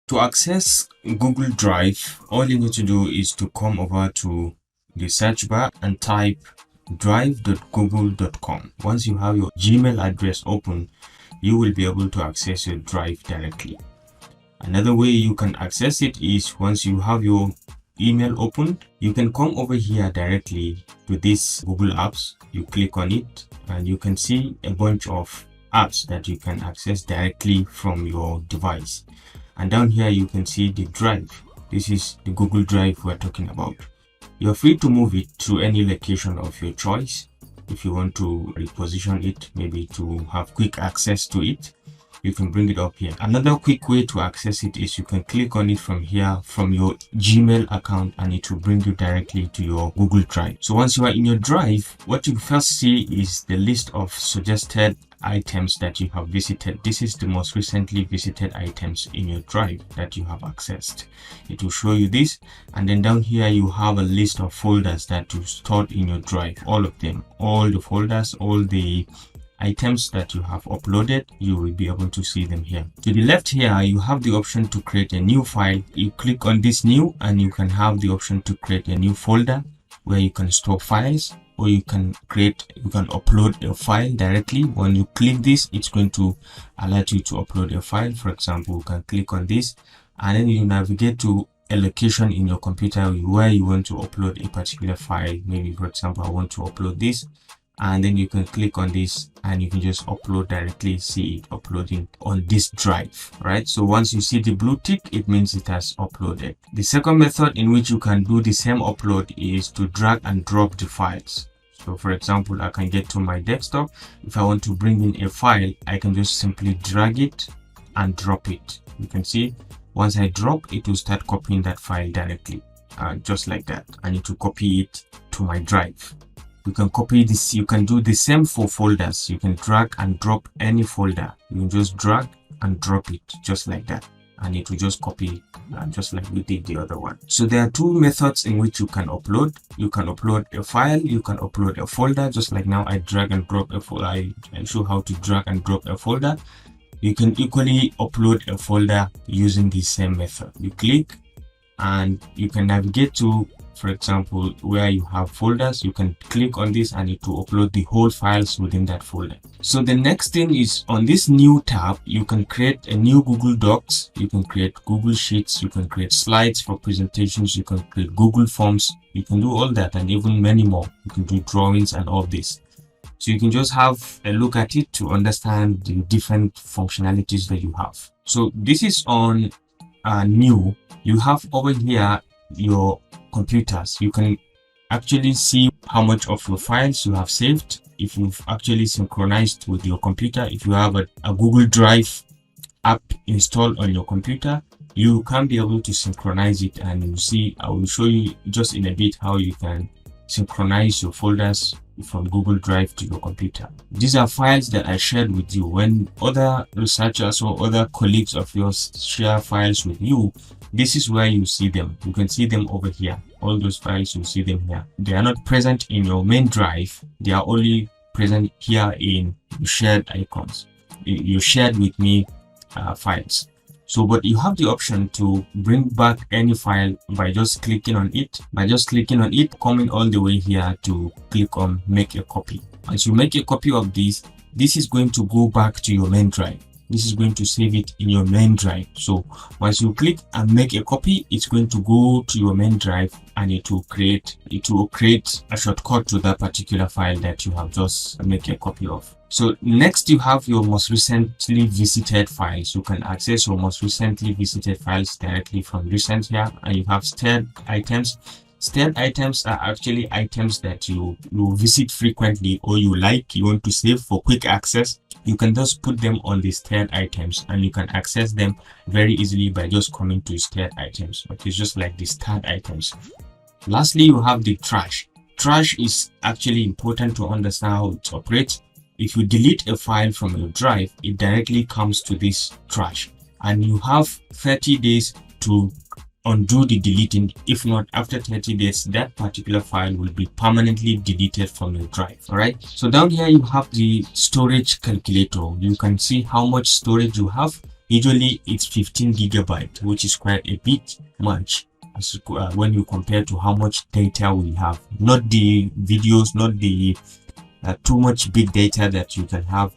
To access Google Drive, all you need to do is to come over to the search bar and type drive.google.com. Once you have your Gmail address open, you will be able to access your Drive directly. Another way you can access it is once you have your email opened, you can come over here directly to this Google Apps. You click on it and you can see a bunch of apps that you can access directly from your device. And down here you can see the Drive. This is the Google Drive we're talking about. You're free to move it to any location of your choice. If you want to reposition it, maybe to have quick access to it, you can bring it up here. Another quick way to access it is you can click on it from here, from your Gmail account, and it will bring you directly to your Google Drive. So once you are in your Drive, what you first see is the list of suggested items that you have visited. This is the most recently visited items in your Drive that you have accessed. It will show you this, and then down here you have a list of folders that you stored in your Drive. All of them, all the folders, all the items that you have uploaded, you will be able to see them here. To the left here, you have the option to create a new file. You click on this new and you can have the option to create a new folder where you can store files, or you can upload a file directly. When you click this, it's going to allow you to upload a file. For example, you can click on this and then you navigate to a location in your computer where you want to upload a particular file. Maybe, for example, I want to upload this, and then you can click on this and you can just upload directly, see it uploading on this Drive, right? So once you see the blue tick, it means it has uploaded. The second method in which you can do the same upload is to drag and drop the files. So for example, I can get to my desktop. If I want to bring in a file, I can just simply drag it and drop it. You can see once I drop, it will start copying that file directly, just like that. I need to copy it to my Drive. You can copy this. You can do the same for folders. You can drag and drop any folder. You can just drag and drop it just like that, and it will just copy just like we did the other one. So there are two methods in which you can upload. You can upload a file, you can upload a folder, just like now I drag and drop a folder. I show how to drag and drop a folder. You can equally upload a folder using the same method. You click and you can navigate to, for example, where you have folders. You can click on this and it will upload the whole files within that folder. So the next thing is on this new tab, you can create a new Google Docs, you can create Google Sheets, you can create slides for presentations, you can create Google Forms, you can do all that and even many more. You can do drawings and all this. So you can just have a look at it to understand the different functionalities that you have. So this is on new. You have over here your computers. You can actually see how much of your files you have saved, if you've actually synchronized with your computer. If you have a Google Drive app installed on your computer, you can be able to synchronize it, and you see, I will show you just in a bit how you can synchronize your folders from Google Drive to your computer. These are files that I shared with you. When other researchers or other colleagues of yours share files with you, this is where you see them. You can see them over here. All those files, you see them here. They are not present in your main Drive. They are only present here in shared icons, you shared with me files. So, but you have the option to bring back any file by just clicking on it. By just clicking on it, coming all the way here to click on make a copy. As you make a copy of this, this is going to go back to your main Drive. This is going to save it in your main Drive. So once you click and make a copy, it's going to go to your main Drive and it will create a shortcut to that particular file that you have just make a copy of. So next you have your most recently visited files. You can access your most recently visited files directly from recent here, and you have stored items. Stored items are actually items that you visit frequently, or you want to save for quick access. You can just put them on the stored items and you can access them very easily by just coming to stored items. But it's just like the stored items. Lastly, you have the trash. Trash is actually important to understand how it operates. If you delete a file from your Drive, it directly comes to this trash, and you have 30 days to undo the deleting. If not, after 30 days, that particular file will be permanently deleted from your Drive. All right. So down here, you have the storage calculator. You can see how much storage you have. Usually it's 15 gigabyte, which is quite a bit much when you compare to how much data we have. Not the videos, not the too much big data that you can have,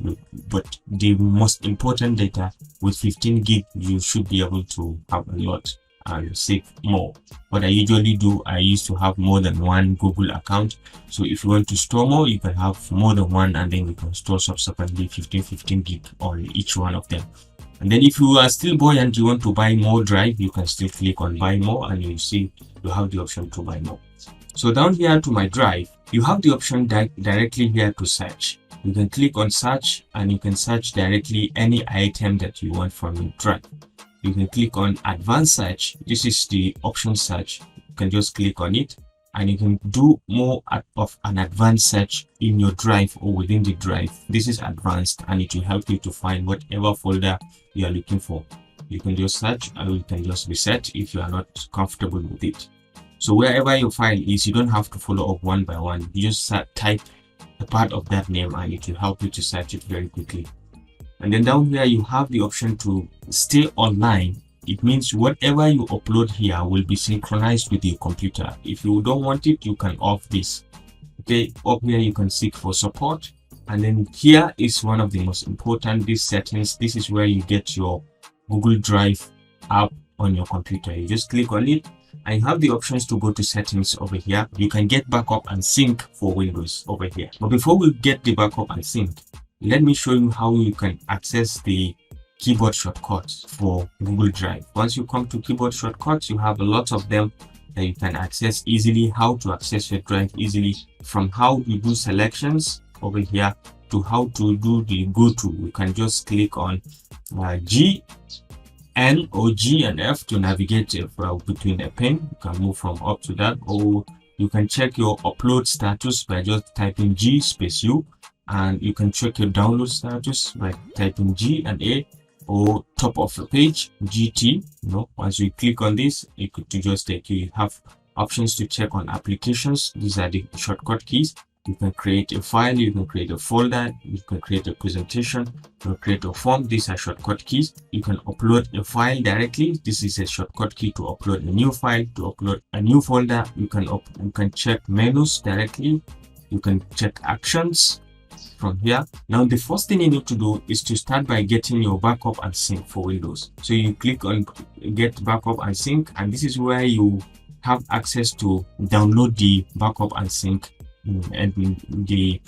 but the most important data. With 15 gig you should be able to have a lot and save more. What I usually do, I used to have more than one Google account, so if you want to store more, you can have more than one, and then you can store subsequently 15 gig on each one of them. And then if you are still buoyant, you want to buy more drive, you can still click on buy more, and you see you have the option to buy more. So down here to my drive, you have the option directly here to search. You can click on search and you can search directly any item that you want from your drive. You can click on advanced search. This is the option search. You can just click on it and you can do more of an advanced search in your drive or within the drive. This is advanced and it will help you to find whatever folder you are looking for. You can just search and you can just reset if you are not comfortable with it. So wherever your file is, you don't have to follow up one by one. You just type a part of that name and it will help you to search it very quickly. And then down here, you have the option to stay online. It means whatever you upload here will be synchronized with your computer. If you don't want it, you can off this. Okay, up here you can seek for support. And then here is one of the most important, these settings. This is where you get your Google Drive app on your computer. You just click on it. I have the options to go to settings over here. You can get backup and sync for Windows over here. But before we get the backup and sync, let me show you how you can access the keyboard shortcuts for Google Drive. Once you come to keyboard shortcuts, you have a lot of them that you can access easily. How to access your drive easily, from how you do selections over here to how to do the go to. You can just click on G, N or G and F to navigate between a pen. You can move from up to that, or you can check your upload status by just typing G space U, and you can check your download status by typing G and A, or top of the page GT. Once you click on this, it could just take you. You have options to check on applications. These are the shortcut keys. You can create a file, you can create a folder, you can create a presentation, you can create a form. These are shortcut keys. You can upload a file directly. This is a shortcut key to upload a new file, to upload a new folder. You can check menus directly. You can check actions from here. Now the first thing you need to do is to start by getting your backup and sync for Windows. So you click on get backup and sync, and this is where you have access to download the backup and sync and the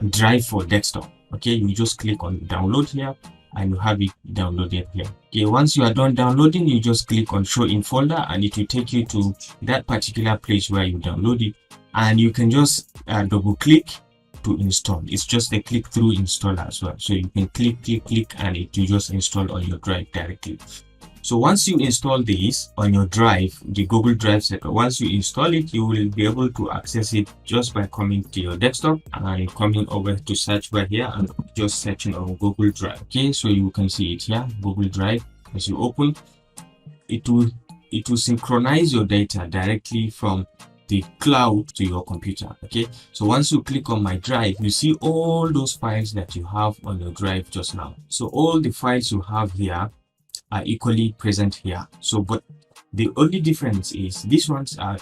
drive for desktop. Okay, you just click on download here and you have it downloaded here. Okay, once you are done downloading, you just click on show in folder and it will take you to that particular place where you download it, and you can just double click to install. It's just a click through installer as well, so you can click and it will just install on your drive directly. So once you install this on your drive, the Google Drive setup, once you install it, you will be able to access it just by coming to your desktop and coming over to search bar here and just searching on Google Drive. Okay, so you can see it here, Google Drive. As you open, it will synchronize your data directly from the cloud to your computer. Okay, so once you click on my drive, you see all those files that you have on your drive just now. So all the files you have here are equally present here. So but the only difference is these ones are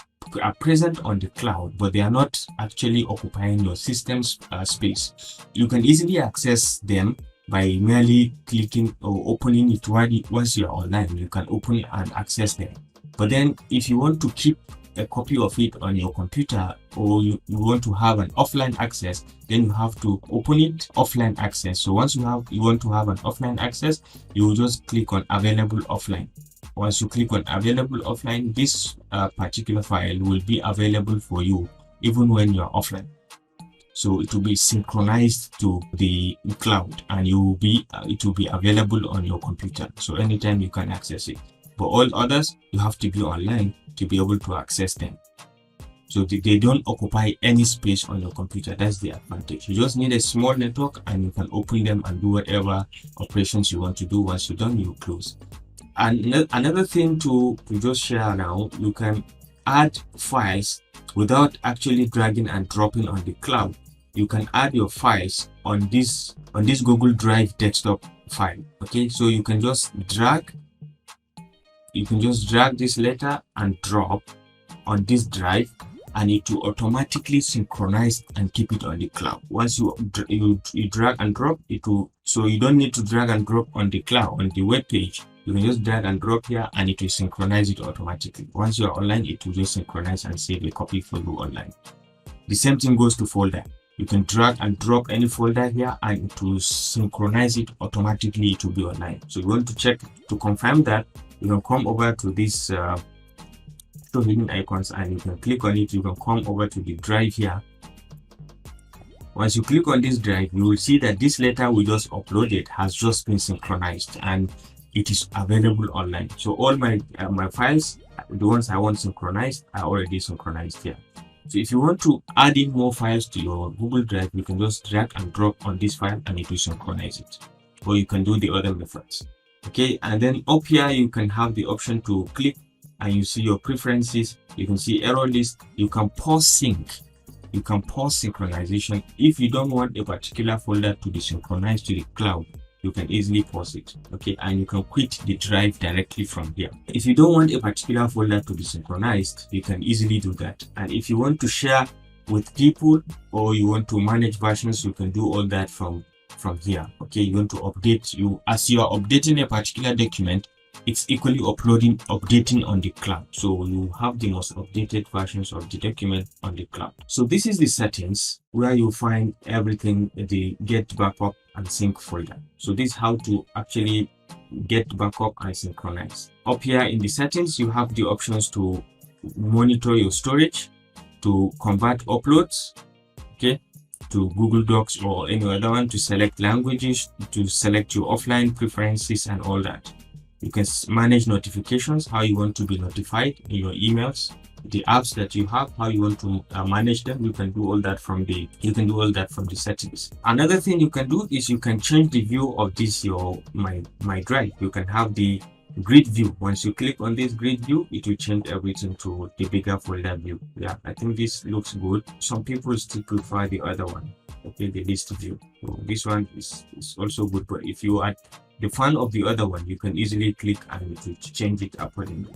present on the cloud, but they are not actually occupying your system's space. You can easily access them by merely clicking or opening it once you are online. You can open it and access them. But then if you want to keep a copy of it on your computer, or you want to have an offline access, then you have to open it offline access. So once you want to have an offline access, you will just click on available offline. Once you click on available offline, this particular file will be available for you even when you are offline. So it will be synchronized to the cloud and it will be available on your computer. So anytime you can access it. But all others, you have to be online to be able to access them. So they don't occupy any space on your computer. That's the advantage. You just need a small network and you can open them and do whatever operations you want to do. Once you're done, you close. And another thing to just share now, you can add files without actually dragging and dropping on the cloud. you can add your files on this Google Drive desktop file. Okay, so you can just drag this letter and drop on this drive, and it will automatically synchronize and keep it on the cloud. Once you drag and drop, it will, so you don't need to drag and drop on the cloud, on the web page. You can just drag and drop here and it will synchronize it automatically. Once you're online, it will just synchronize and save a copy for you online. The same thing goes to folder. You can drag and drop any folder here and it will synchronize it automatically. It will be online. So you want to check to confirm that, you can come over to this show hidden icons and you can click on it. You can come over to the drive here. Once you click on this drive, you will see that this letter we just uploaded has just been synchronized and it is available online. So all my files, the ones I want synchronized, are already synchronized here. So if you want to add in more files to your Google Drive, you can just drag and drop on this file and it will synchronize it. Or you can do the other methods. Okay, and then up here you can have the option to click and you see your preferences. You can see error list. You can pause sync. You can pause synchronization. If you don't want a particular folder to be synchronized to the cloud, you can easily pause it. Okay, and you can quit the drive directly from here. If you don't want a particular folder to be synchronized, you can easily do that. And if you want to share with people or you want to manage versions, you can do all that from here. Okay, you want to update, as you are updating a particular document, it's equally updating on the cloud. So you have the most updated versions of the document on the cloud. So this is the settings where you find everything, the get backup and sync folder. So this is how to actually get backup and synchronize. Up here in the settings, you have the options to monitor your storage, to convert uploads, okay, to Google Docs or any other one, to select languages, to select your offline preferences and all that. You can manage notifications, how you want to be notified in your emails, the apps that you have, how you want to manage them. You can do all that from the settings. Another thing you can do is you can change the view of this my drive. You can have the grid view. Once you click on this grid view, it will change everything to the bigger folder view. Yeah, I think this looks good. Some people still prefer the other one, okay, the list view. So this one is also good, but if you are the fan of the other one, you can easily click and to change it accordingly.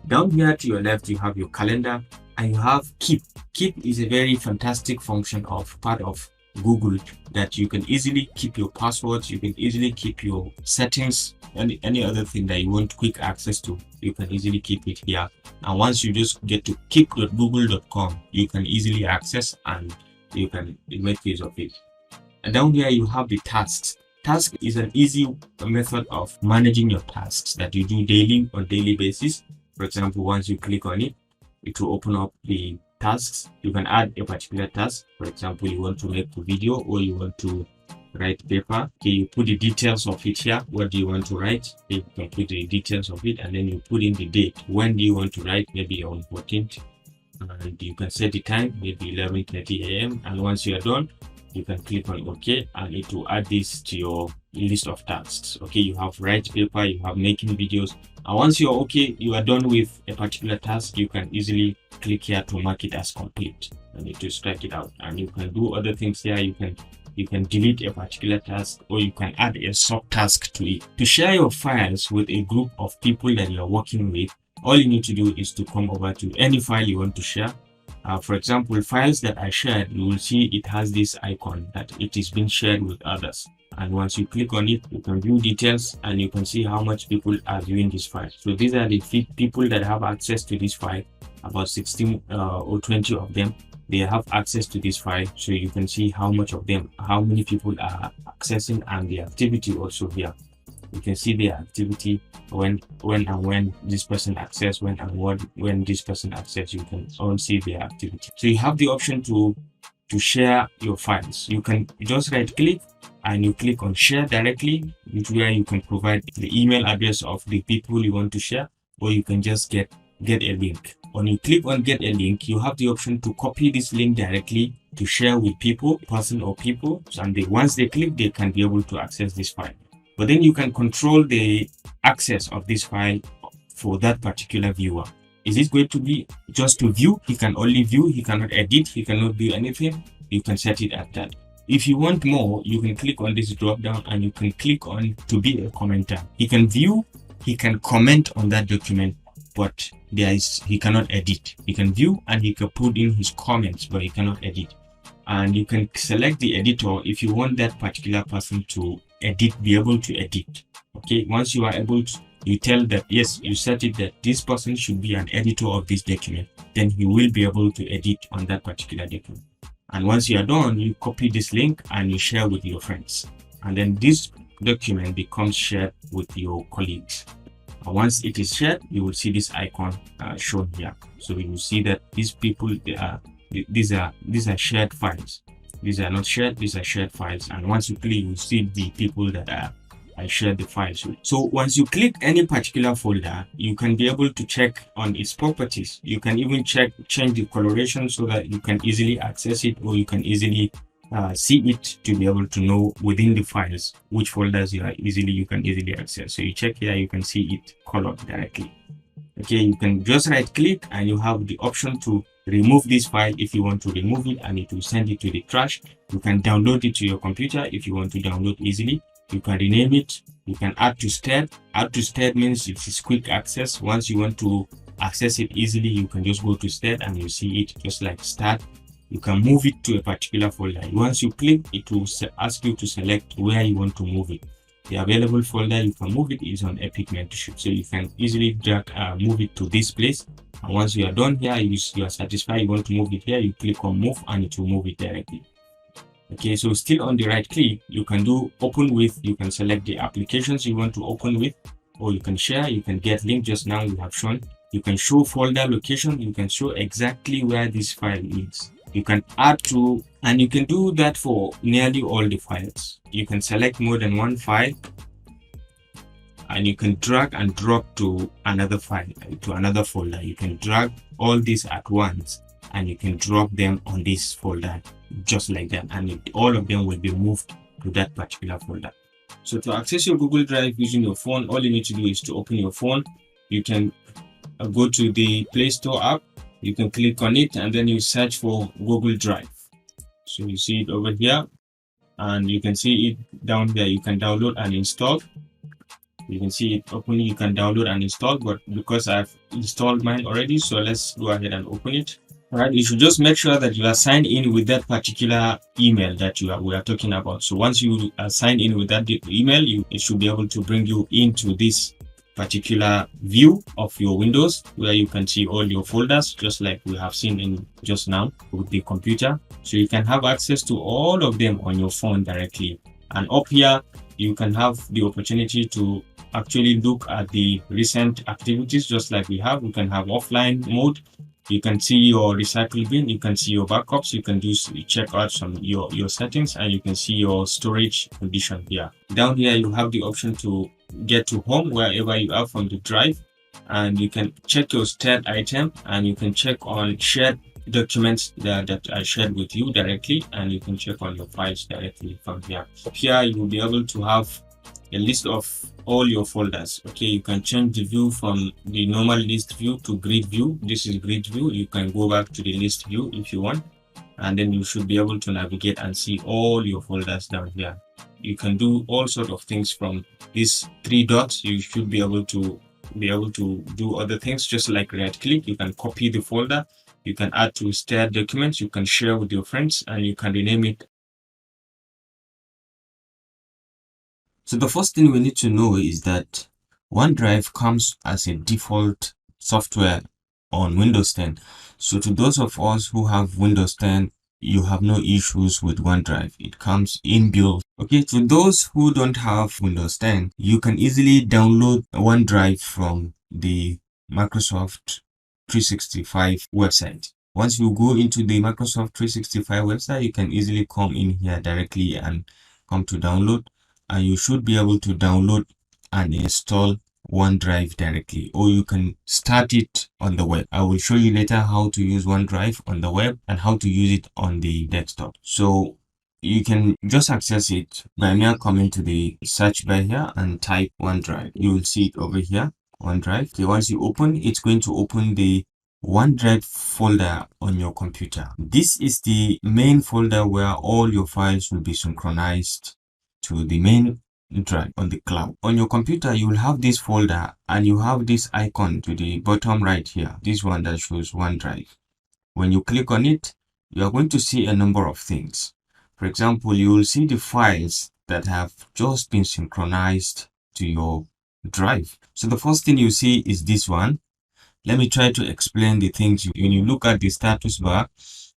Down here to your left, you have your calendar and you have keep. Keep is a very fantastic function of part of Google that you can easily keep your passwords, you can easily keep your settings, any other thing that you want quick access to, you can easily keep it here. And once you just get to keep.google.com, you can easily access and you can make use of it. And down here you have the tasks. Task is an easy method of managing your tasks that you do daily on daily basis. For example, once you click on it, it will open up the tasks. You can add a particular task. For example, you want to make a video or you want to write paper. Okay, you put the details of it here. What do you want to write? You can put the details of it and then you put in the date. When do you want to write? Maybe on 14th. And you can set the time, maybe 11:30 a.m. And once you are done, you can click on OK and it will add this to your list of tasks. Okay, you have write paper, you have making videos, and once you're okay, you are done with a particular task, you can easily click here to mark it as complete and it will strike it out. And you can do other things here. You can delete a particular task or you can add a sub task to it. To share your files with a group of people that you're working with, all you need to do is to come over to any file you want to share. For example, files that I shared, you will see it has this icon that it is being shared with others. And once you click on it, you can view details and you can see how much people are viewing this file. So these are the people that have access to this file, about 16 or 20 of them. They have access to this file. So you can see how many people are accessing and the activity also here. You can see their activity when this person access, when this person access, you can all see their activity. So you have the option to share your files. You can just right click and you click on share directly, which where you can provide the email address of the people you want to share, or you can just get a link. When you click on get a link, you have the option to copy this link directly to share with people, person or people, and once they click, they can be able to access this file. But then you can control the access of this file for that particular viewer. Is it going to be just to view? He can only view, he cannot edit, he cannot do anything. you can set it at that. If you want more, you can click on this drop down and you can click on to be a commenter. He can view, he can comment on that document, but he cannot edit. He can view and he can put in his comments, but he cannot edit. And you can select the editor if you want that particular person to edit, be able to edit. Okay, once you are able to, you tell that yes, you set it that this person should be an editor of this document, then he will be able to edit on that particular document. And once you are done, you copy this link and you share with your friends, and then this document becomes shared with your colleagues. And once it is shared, you will see this icon shown here. So you will see that these people, these are shared files. These are not shared, these are shared files. And once you click, you will see the people that I shared the files with. So once you click any particular folder, you can be able to check on its properties. You can even change the coloration so that you can easily access it, or you can easily see it to be able to know within the files which folders you can easily access. So you check here, you can see it colored directly. Okay, you can just right click and you have the option to remove this file if you want to remove it, and it will send it to the trash. You can download it to your computer if you want to download easily. You can rename it. You can add to stead. Add to stead means it is quick access. Once you want to access it easily, you can just go to stead and you see it just like start. You can move it to a particular folder. Once you click, it will ask you to select where you want to move it. The available folder you can move it is on Epic Mentorship. So you can easily drag, move it to this place. And once you are done here, you are satisfied, you want to move it here, you click on move and it will move it directly. Okay, so still on the right click, you can do open with, you can select the applications you want to open with, or you can share, you can get link just now we have shown. You can show folder location, you can show exactly where this file is. You can add to, and you can do that for nearly all the files. You can select more than one file and you can drag and drop to another file, to another folder. You can drag all these at once and you can drop them on this folder just like that, and all of them will be moved to that particular folder. So to access your Google Drive using your phone, all you need to do is to open your phone. You can go to the Play Store app, you can click on it and then you search for Google Drive. So you see it over here and you can see it down there. You can download and install. You can see it open, you can download and install, but because I've installed mine already, so let's go ahead and open it. All right, you should just make sure that you are signed in with that particular email that we are talking about. So once you are signed in with that email, it should be able to bring you into this particular view of your Windows, where you can see all your folders, just like we have seen in just now with the computer. So you can have access to all of them on your phone directly. And up here, you can have the opportunity to actually look at the recent activities, just like we have. We can have offline mode. You can see your recycle bin, you can see your backups, you can check out some your settings, and you can see your storage condition here. Down here, you have the option to get to home wherever you are from the drive, and you can check your stored item, and you can check on shared documents that I shared with you directly, and you can check on your files directly from here. Here, you will be able to have a list of all your folders. Okay, you can change the view from the normal list view to grid view. This is grid view. You can go back to the list view if you want, and then you should be able to navigate and see all your folders down here. You can do all sorts of things from these three dots. You should be able to do other things, just like right click. You can copy the folder, you can add to shared documents, you can share with your friends, and you can rename it. So the first thing we need to know is that OneDrive comes as a default software on Windows 10. So to those of us who have Windows 10, you have no issues with OneDrive. It comes inbuilt. Okay, to those who don't have Windows 10, you can easily download OneDrive from the Microsoft 365 website. Once you go into the Microsoft 365 website, you can easily come in here directly and come to download. And you should be able to download and install OneDrive directly, or you can start it on the web. I will show you later how to use OneDrive on the web and how to use it on the desktop. So you can just access it by mere coming to the search bar here and type OneDrive. You will see it over here, OneDrive. Okay, once you open, it's going to open the OneDrive folder on your computer. This is the main folder where all your files will be synchronized to the main drive on the cloud. On your computer, you will have this folder and you have this icon to the bottom right here, this one that shows OneDrive. When you click on it, you are going to see a number of things. For example, you will see the files that have just been synchronized to your drive. So the first thing you see is this one. Let me try to explain the things. When you look at the status bar,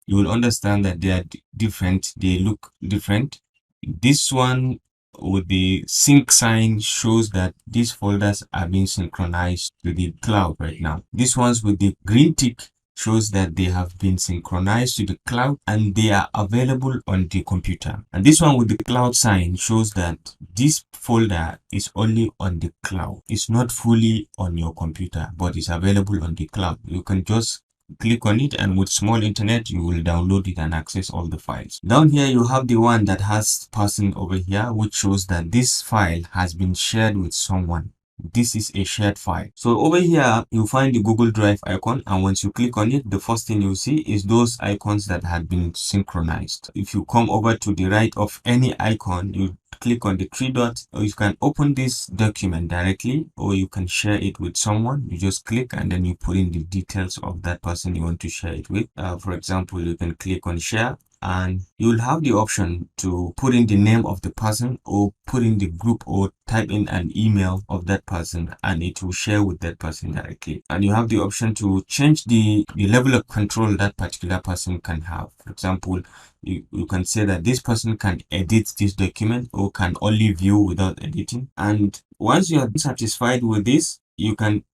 you will understand that they are different. They look different. This one with the sync sign shows that these folders are being synchronized to the cloud right now. These ones with the green tick shows that they have been synchronized to the cloud and they are available on the computer. And this one with the cloud sign shows that this folder is only on the cloud. It's not fully on your computer, but it's available on the cloud. You can just click on it and with small internet you will download it and access all the files. Down here you have the one that has person over here, which shows that this file has been shared with someone. This is a shared file. So over here you find the Google Drive icon, and once you click on it, the first thing you see is those icons that had been synchronized. If you come over to the right of any icon, you click on the three dots, or you can open this document directly, or you can share it with someone. You just click and then you put in the details of that person you want to share it with. For example, you can click on share and you'll have the option to put in the name of the person or put in the group or type in an email of that person and it will share with that person directly. And you have the option to change the level of control that particular person can have. For example, you can say that this person can edit this document or can only view without editing. And once you are satisfied with this, you can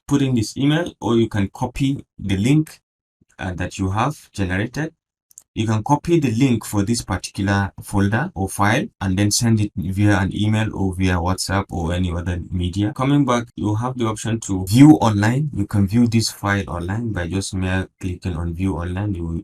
put in this email or you can copy the link that you have generated. You can copy the link for this particular folder or file and then send it via an email or via WhatsApp or any other media. Coming back, you have the option to view online. You can view this file online by just mere clicking on view online. You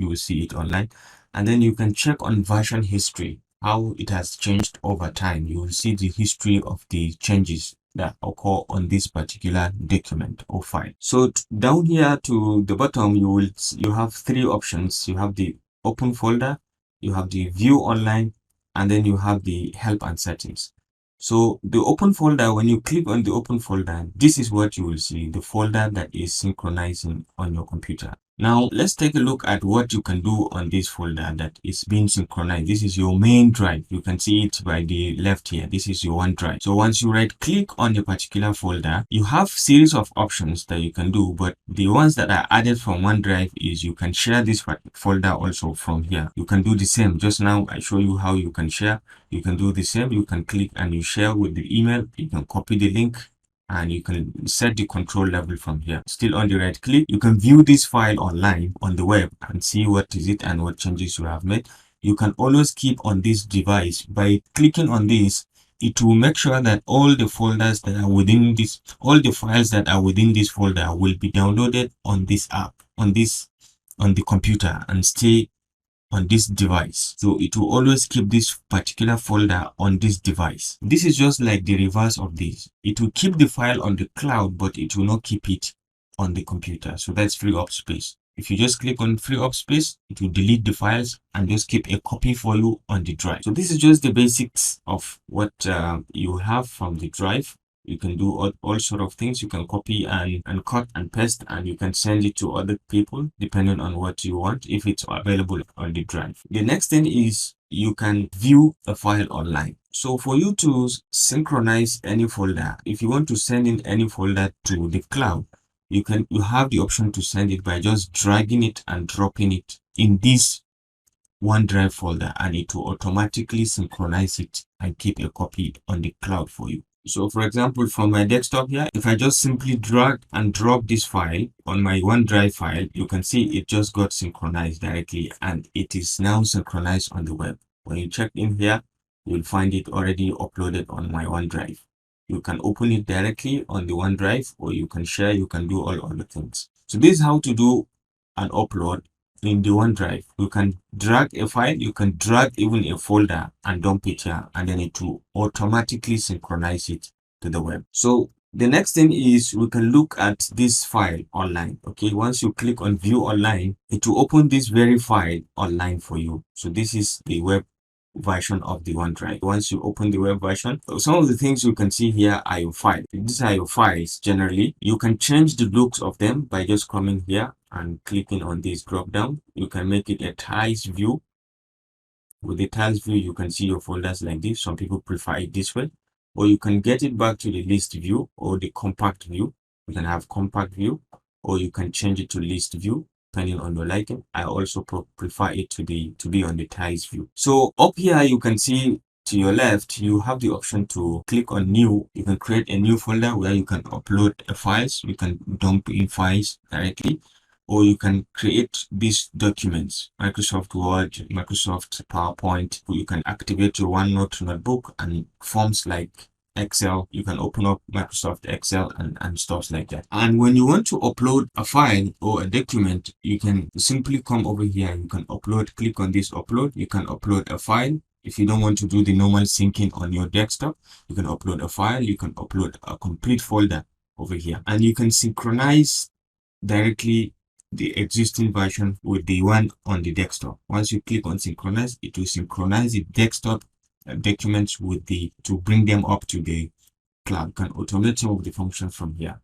will see it online. And then you can check on version history, how it has changed over time. You will see the history of the changes that occur on this particular document or file. So down here to the bottom, you have three options. You have the open folder, you have the view online, and then you have the help and settings. So the open folder, when you click on the open folder, this is what you will see, the folder that is synchronizing on your computer. Now let's take a look at what you can do on this folder that is being synchronized. This is your main drive. You can see it by the left here. This is your OneDrive. So once you right click on a particular folder, you have series of options that you can do, but the ones that are added from OneDrive is you can share this folder also from here. You can do the same. Just now I show you how you can share. You can do the same. You can click and you share with the email. You can copy the link and you can set the control level from here. Still on the right click, you can view this file online on the web and see what is it and what changes you have made. You can always keep on this device. By clicking on this, it will make sure that all the folders that are within this, all the files that are within this folder will be downloaded on this app, on the computer and stay on this device. So it will always keep this particular folder on this device. This is just like the reverse of this. It will keep the file on the cloud, but it will not keep it on the computer. So that's free up space. If you just click on free up space, it will delete the files and just keep a copy for you on the drive. So this is just the basics of what you have from the drive. You can do all sort of things. You can copy and cut and paste, and you can send it to other people depending on what you want if it's available on the drive. The next thing is you can view a file online. So for you to synchronize any folder, if you want to send in any folder to the cloud, you have the option to send it by just dragging it and dropping it in this OneDrive folder, and it will automatically synchronize it and keep a copy on the cloud for you. So for example, from my desktop here, if I just simply drag and drop this file on my OneDrive file, you can see it just got synchronized directly and it is now synchronized on the web. When you check in here, you'll find it already uploaded on my OneDrive. You can open it directly on the OneDrive, or you can share, you can do all other things. So this is how to do an upload in the OneDrive. You can drag a file, you can drag even a folder and dump it here, and then it will automatically synchronize it to the web. So The next thing is we can look at this file online. Okay, once you click on view online, it will open this very file online for you. So this is the web version of the OneDrive. Once you open the web version, some of the things you can see here are your files. These are your files. Generally, you can change the looks of them by just coming here and clicking on this drop down. You can make it a tiles view. With the tiles view, you can see your folders like this. Some people prefer it this way, or you can get it back to the list view or the compact view. You can have compact view, or you can change it to list view depending on your liking. I also prefer it to be on the tiles view. So up here you can see to your left, you have the option to click on new. You can create a new folder where you can upload files. You can dump in files directly, or you can create these documents, Microsoft Word, Microsoft PowerPoint. You can activate your OneNote notebook and forms like Excel. You can open up Microsoft Excel and stuff like that. And when you want to upload a file or a document, you can simply come over here. You can upload, click on this upload. You can upload a file. If you don't want to do the normal syncing on your desktop, you can upload a file. You can upload a complete folder over here, and you can synchronize directly the existing version with the one on the desktop. Once you click on synchronize, it will synchronize the desktop documents with to bring them up to the cloud. You can automate some of the functions from here.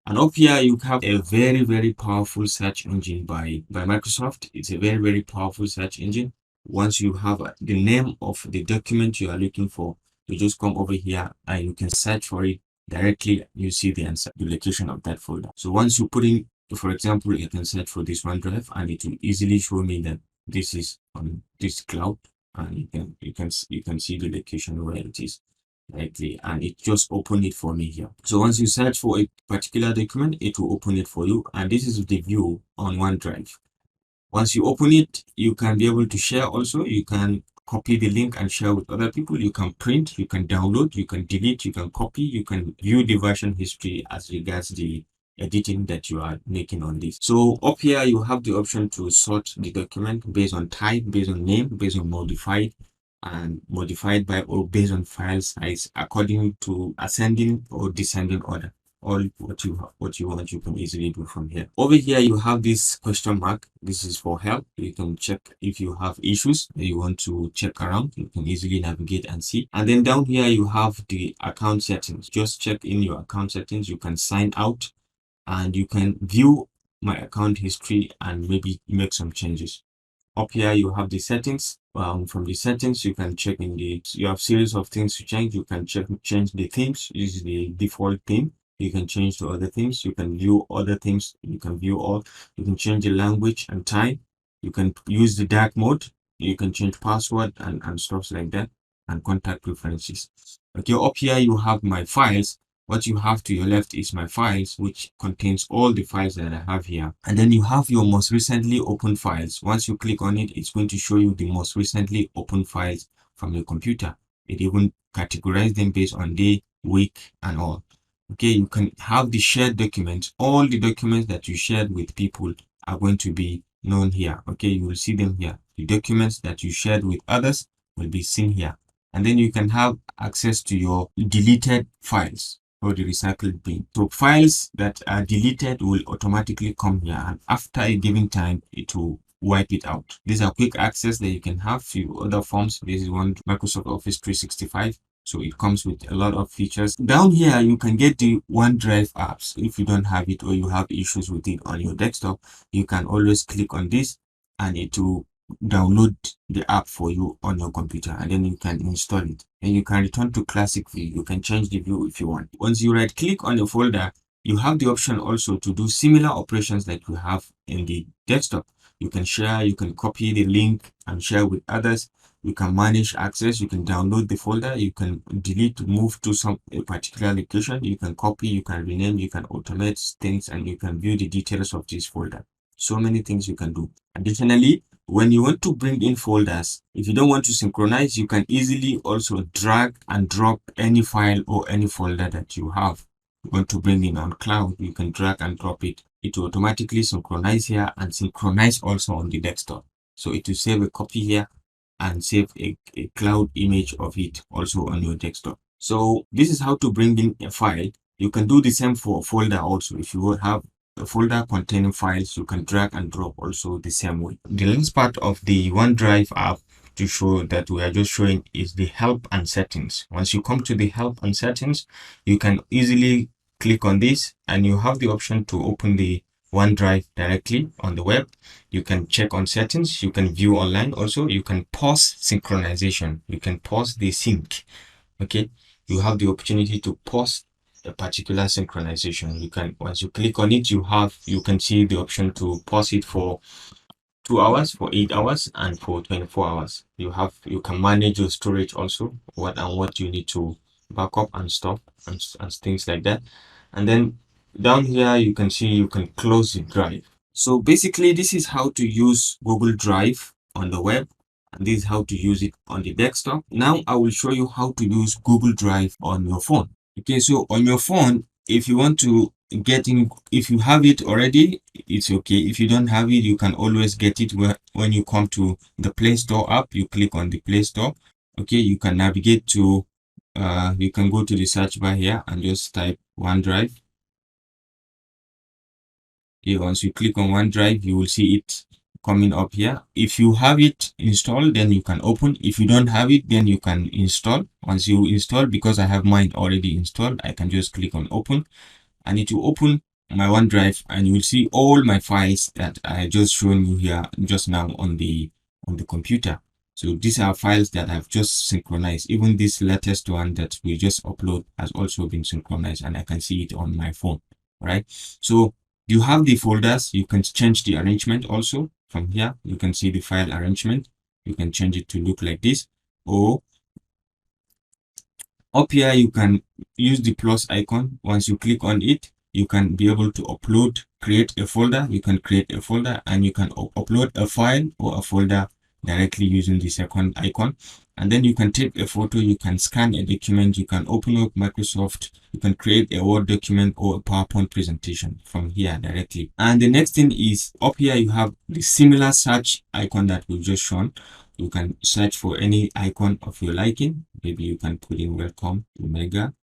And up here, you have a very, very powerful search engine by Microsoft. It's a very, very powerful search engine. Once you have the name of the document you are looking for, you just come over here and you can search for it directly. You see the answer, the location of that folder. So once you put in, for example, you can search for this OneDrive, and it will easily show me that this is on this cloud, and you can see the location where it is directly, and it just opened it for me here. So once you search for a particular document, it will open it for you, and this is the view on OneDrive. Once you open it, you can be able to share also. You can copy the link and share with other people. You can print, you can download, you can delete, you can copy, you can view the version history as regards the editing that you are making on this. So up here, you have the option to sort the document based on type, based on name, based on modified, and modified by or based on file size according to ascending or descending order. All what you want, you can easily do from here. Over here, you have this question mark. This is for help. You can check if you have issues that you want to check around. You can easily navigate and see. And then down here, you have the account settings. Just check in your account settings. You can sign out, and you can view my account history and maybe make some changes. Up here, you have the settings. From the settings, you can check you have series of things to change. You can change the themes. This is the default theme. You can change to other themes. You can view other themes. You can view all. You can change the language and time. You can use the dark mode. You can change password and stuff like that, and contact preferences. Okay, up here you have my files. What you have to your left is my files, which contains all the files that I have here. And then you have your most recently opened files. Once you click on it, it's going to show you the most recently opened files from your computer. It even categorizes them based on day, week, and all. Okay, you can have the shared documents. All the documents that you shared with people are going to be known here. Okay, you will see them here. The documents that you shared with others will be seen here. And then you can have access to your deleted files or the recycled bin. So files that are deleted will automatically come here, and after a given time, it will wipe it out. These are quick access that you can have to other forms. This is one Microsoft Office 365. So it comes with a lot of features. Down here, you can get the OneDrive apps. If you don't have it or you have issues with it on your desktop, you can always click on this and it will download the app for you on your computer, and then you can install it. And you can return to classic view. You can change the view if you want. Once you right click on the folder, you have the option also to do similar operations that you have in the desktop. You can share, you can copy the link and share with others. You can manage access, you can download the folder, you can delete, move to a particular location, you can copy, you can rename, you can automate things, and you can view the details of this folder. So many things you can do. Additionally, when you want to bring in folders, if you don't want to synchronize, you can easily also drag and drop any file or any folder that you have. You want to bring in on cloud, you can drag and drop it. It will automatically synchronize here and synchronize also on the desktop. So it will save a copy here and save a cloud image of it also on your desktop. So this is how to bring in a file. You can do the same for folder also. If you will have a folder containing files, you can drag and drop also the same way. The last part of the OneDrive app to show that we are just showing is the help and settings. Once you come to the help and settings, you can easily click on this and you have the option to open the OneDrive directly on the web. You can check on settings, you can view online also, you can pause synchronization, you can pause the sync. Okay, you have the opportunity to pause a particular synchronization. You can, once you click on it, you can see the option to pause it for 2 hours, for 8 hours, and for 24 hours. You can manage your storage also, what you need to back up and stop and things like that. And then down here you can see you can close the drive. So basically this is how to use Google Drive on the web, and this is how to use it on the desktop. Now I will show you how to use Google Drive on your phone. Okay, so on your phone, if you want to get in, if you have it already, it's okay. If you don't have it, you can always get it when you come to the Play Store app. You click on the Play Store. Okay, you can navigate to you can go to the search bar here and just type OneDrive. Okay, once you click on OneDrive, you will see it coming up here. If you have it installed, then you can open. If you don't have it, then you can install. Once you install, because I have mine already installed, I can just click on open and it will open my OneDrive, and you will see all my files that I just shown you here just now on the computer. So these are files that I've just synchronized. Even this latest one that we just upload has also been synchronized, and I can see it on my phone. All right, so you have the folders. You can change the arrangement also from here. You can see the file arrangement. You can change it to look like this, or up here you can use the plus icon. Once you click on it, you can be able to create a folder. You can create a folder and you can upload a file or a folder directly using the second icon. And then you can take a photo, you can scan a document, you can open up Microsoft, you can create a Word document or a PowerPoint presentation from here directly. And the next thing is up here you have the similar search icon that we've just shown. You can search for any icon of your liking. Maybe you can put in welcome to Mega,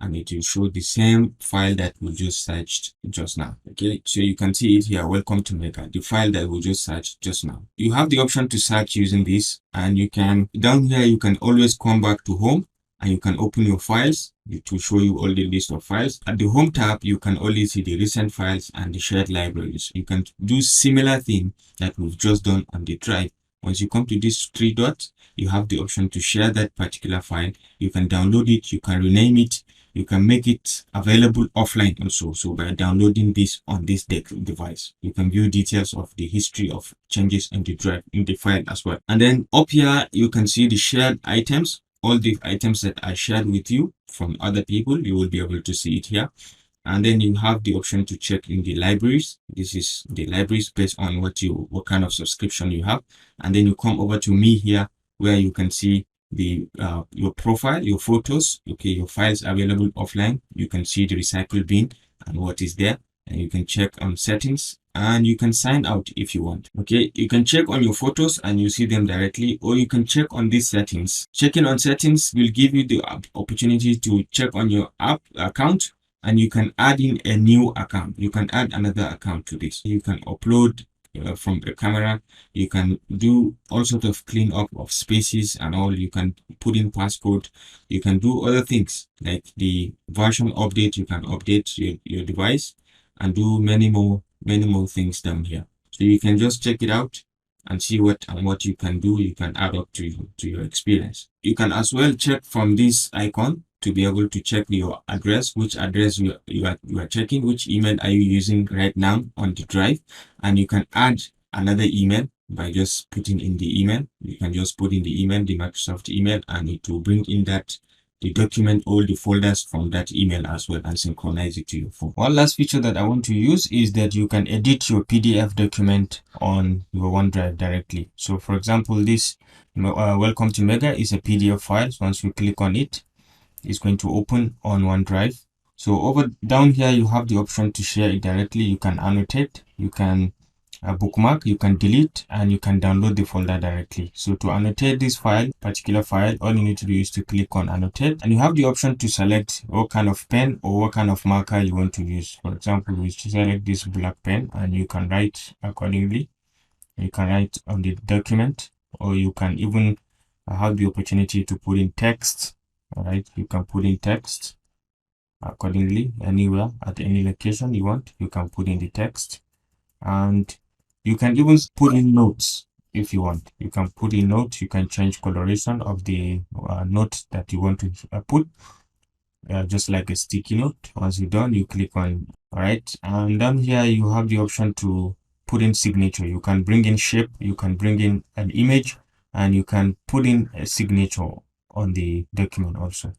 and it will show the same file that we just searched just now. Okay, so you can see it here, welcome to Mega, the file that we just searched just now. You have the option to search using this, and you can, down here, you can always come back to home and you can open your files. It will show you all the list of files. At the home tab, you can only see the recent files and the shared libraries. You can do similar thing that we've just done on the drive. Once you come to these 3 dots, you have the option to share that particular file. You can download it, you can rename it, you can make it available offline also. So by downloading this on this device, you can view details of the history of changes in the drive, in the file as well. And then up here, you can see the shared items, all the items that I shared with you from other people. You will be able to see it here. And then you have the option to check in the libraries. This is the libraries based on what kind of subscription you have. And then you come over to me here, where you can see the your profile, your photos, okay, your files available offline. You can see the recycle bin and what is there, and you can check on settings, and you can sign out if you want. Okay, you can check on your photos and you see them directly, or you can check on these settings. Checking on settings will give you the opportunity to check on your app account, and you can add in a new account. You can add another account to this. You can upload from the camera. You can do all sort of clean up of spaces and all. You can put in passcode. You can do other things like the version update. You can update your device and do many more things down here. So you can just check it out and see what you can do. You can add up to your experience. You can as well check from this icon to be able to check your address, which address you are checking, which email are you using right now on the drive. And you can add another email by just putting in the email. You can just put in the email, the Microsoft email, and it will bring in the document, all the folders from that email as well, and synchronize it to your phone. One last feature that I want to use is that you can edit your PDF document on your OneDrive directly. So for example, this welcome to Mega is a PDF file. So once you click on it, it's going to open on OneDrive. So down here, you have the option to share it directly. You can annotate, you can a bookmark, you can delete, and you can download the folder directly. So to annotate this particular file, all you need to do is to click on annotate, and you have the option to select what kind of pen or what kind of marker you want to use. For example, we select this black pen, and you can write accordingly. You can write on the document, or you can even have the opportunity to put in text. All right, you can put in text accordingly anywhere at any location you want. You can put in the text, and you can even put in notes if you want. You can put in notes. You can change coloration of the note that you want to put, just like a sticky note. Once you're done, you click on. All right, and down here you have the option to put in signature. You can bring in shape, you can bring in an image, and you can put in a signature on the document also.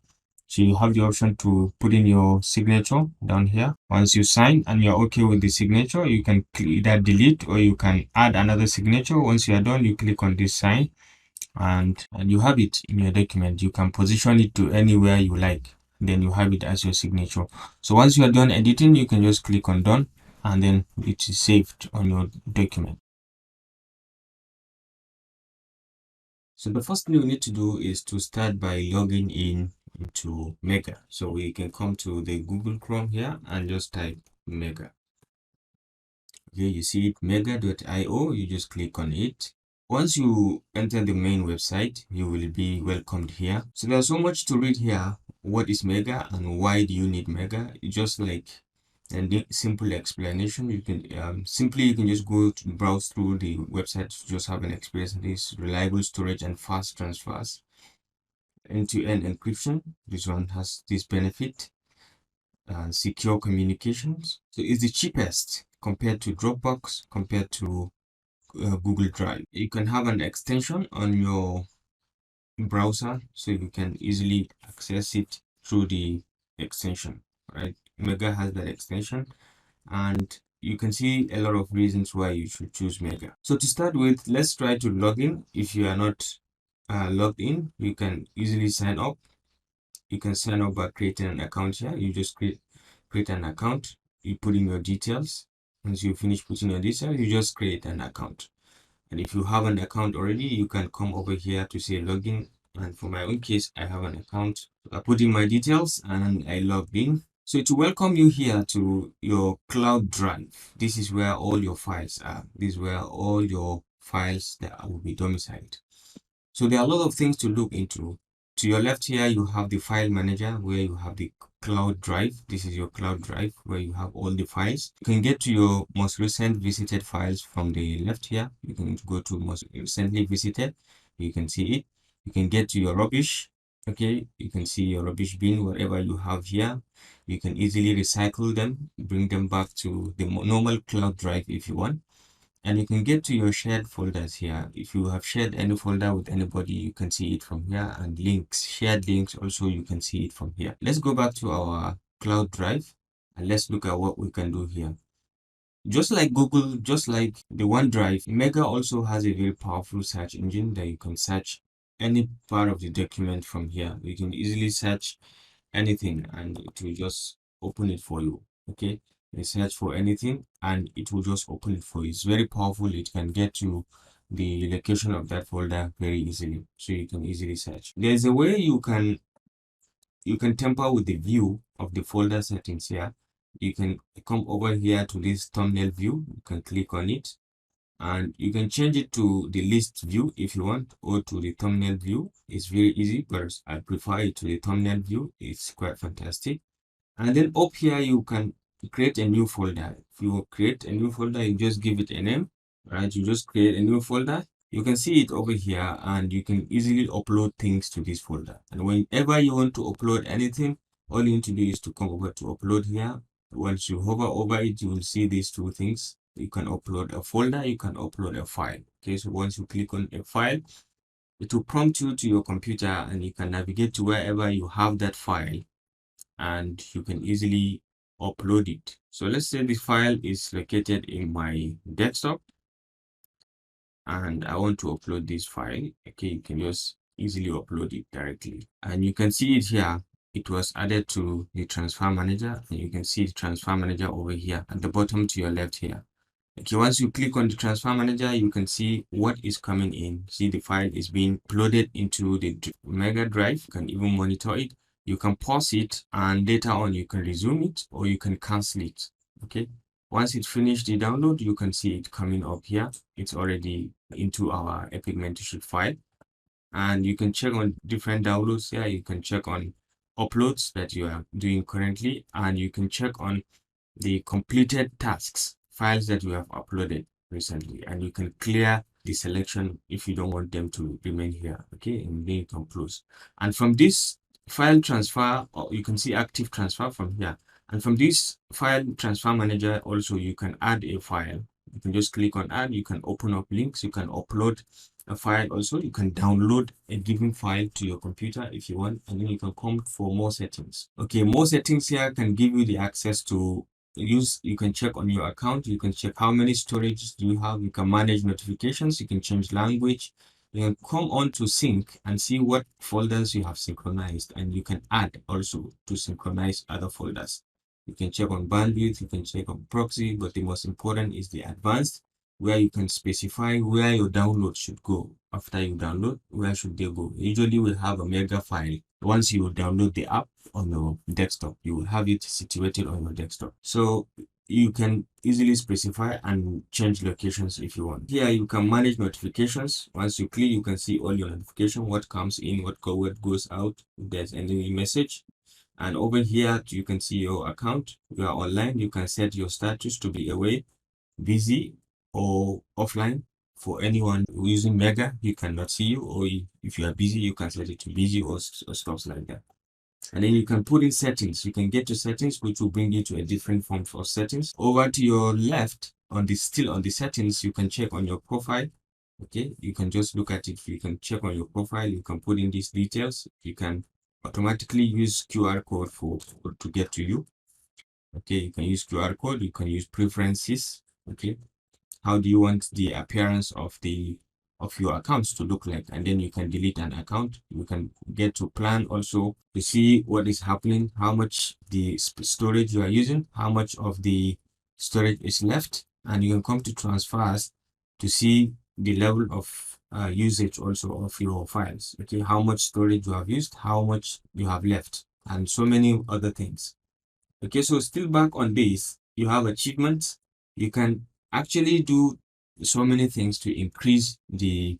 So you have the option to put in your signature down here. Once you sign and you're okay with the signature, you can either delete or you can add another signature. Once you are done, you click on this sign, and you have it in your document. You can position it to anywhere you like. Then you have it as your signature. So once you are done editing, you can just click on done, and then it is saved on your document. So the first thing we need to do is to start by logging in into Mega. So we can come to the Google Chrome here and just type Mega. Okay, you see it, mega.io. You just click on it. Once you enter the main website, you will be welcomed here. So there's so much to read here. What is Mega and why do you need Mega? It's just like a simple explanation. You can simply you can just go to browse through the website to just have an experience in this. Reliable storage and fast transfers, end-to-end encryption. This one has this benefit, secure communications. So it's the cheapest compared to Dropbox, compared to Google Drive. You can have an extension on your browser, so you can easily access it through the extension, right? Mega has that extension, and you can see a lot of reasons why you should choose Mega. So to start with, let's try to log in. If you are not logged in, you can easily sign up. You can sign up by creating an account here. You just create an account. You put in your details. Once you finish putting your details, you just create an account. And if you have an account already, you can come over here to say login. And for my own case, I have an account. I put in my details and I logged in. So to welcome you here to your cloud drive, this is where all your files are. This is where all your files that will be domiciled. So there are a lot of things to look into. To your left here, you have the file manager where you have the cloud drive. This is your cloud drive where you have all the files. You can get to your most recent visited files from the left here. You can go to most recently visited. You can see it. You can get to your rubbish. Okay, you can see your rubbish bin, whatever you have here. You can easily recycle them, bring them back to the normal cloud drive if you want. And you can get to your shared folders here. If you have shared any folder with anybody, you can see it from here. And links, shared links also, you can see it from here. Let's go back to our cloud drive and let's look at what we can do here. Just like Google, just like the OneDrive, Mega also has a very powerful search engine that you can search any part of the document from here. You can easily search anything and it will just open it for you. Okay, you search for anything and it will just open it for you. It's very powerful. It can get you the location of that folder very easily, so you can easily search. There's a way you can tamper with the view of the folder settings here. You can come over here to this thumbnail view. You can click on it and you can change it to the list view if you want, or to the thumbnail view. It's very easy, but I prefer it to the thumbnail view. It's quite fantastic. And then up here you can create a new folder. If you create a new folder, you just give it a name, right? You just create a new folder. You can see it over here and you can easily upload things to this folder. And whenever you want to upload anything, all you need to do is to come over to upload here. Once you hover over it, you will see these two things. You can upload a folder, you can upload a file. Okay, so once you click on a file, it will prompt you to your computer and you can navigate to wherever you have that file and you can easily upload it. So let's say this file is located in my desktop and I want to upload this file. Okay, you can just easily upload it directly. And you can see it here. It was added to the transfer manager and you can see the transfer manager over here at the bottom to your left here. Okay, once you click on the transfer manager, you can see what is coming in. See, the file is being uploaded into the Mega Drive. You can even monitor it. You can pause it, and later on you can resume it, or you can cancel it. Okay, once it's finished the download, you can see it coming up here. It's already into our Epic Mentorship file, and you can check on different downloads here. You can check on uploads that you are doing currently, and you can check on the completed tasks, files that you have uploaded recently, and you can clear the selection if you don't want them to remain here. Okay, and then you can close. And from this file transfer, or you can see active transfer from here. And from this file transfer manager, also you can add a file. You can just click on add. You can open up links. You can upload a file. Also, you can download a given file to your computer if you want, and then you can come for more settings. Okay, more settings here can give you the access to you can check on your account. You can check how many storages do you have. You can manage notifications. You can change language. You can come on to sync and see what folders you have synchronized, and you can add also to synchronize other folders. You can check on bandwidth. You can check on proxy, but the most important is the advanced, where you can specify where your download should go. After you download, where should they go? Usually we have a mega file. Once you download the app on your desktop, you will have it situated on your desktop. So you can easily specify and change locations if you want. Here you can manage notifications. Once you click, you can see all your notification, what comes in, what goes out, if there's any message. And over here you can see your account. You are online. You can set your status to be away, busy, or offline. For anyone using Mega, you cannot see you, or if you are busy, you can set it to busy or stuff like that. And then you can put in settings. You can get to settings, which will bring you to a different form for settings. Over to your left, still on the settings, you can check on your profile. Okay, you can just look at it. You can check on your profile. You can put in these details. You can automatically use QR code to get to you. Okay, you can use QR code. You can use preferences. Okay, how do you want the appearance of your accounts to look like? And then you can delete an account. You can get to plan also to see what is happening, how much the storage you are using, how much of the storage is left, and you can come to transfers to see the level of usage also of your files. Okay, how much storage you have used, how much you have left, and so many other things. Okay, so still back on this, you have achievements. You can actually do so many things to increase the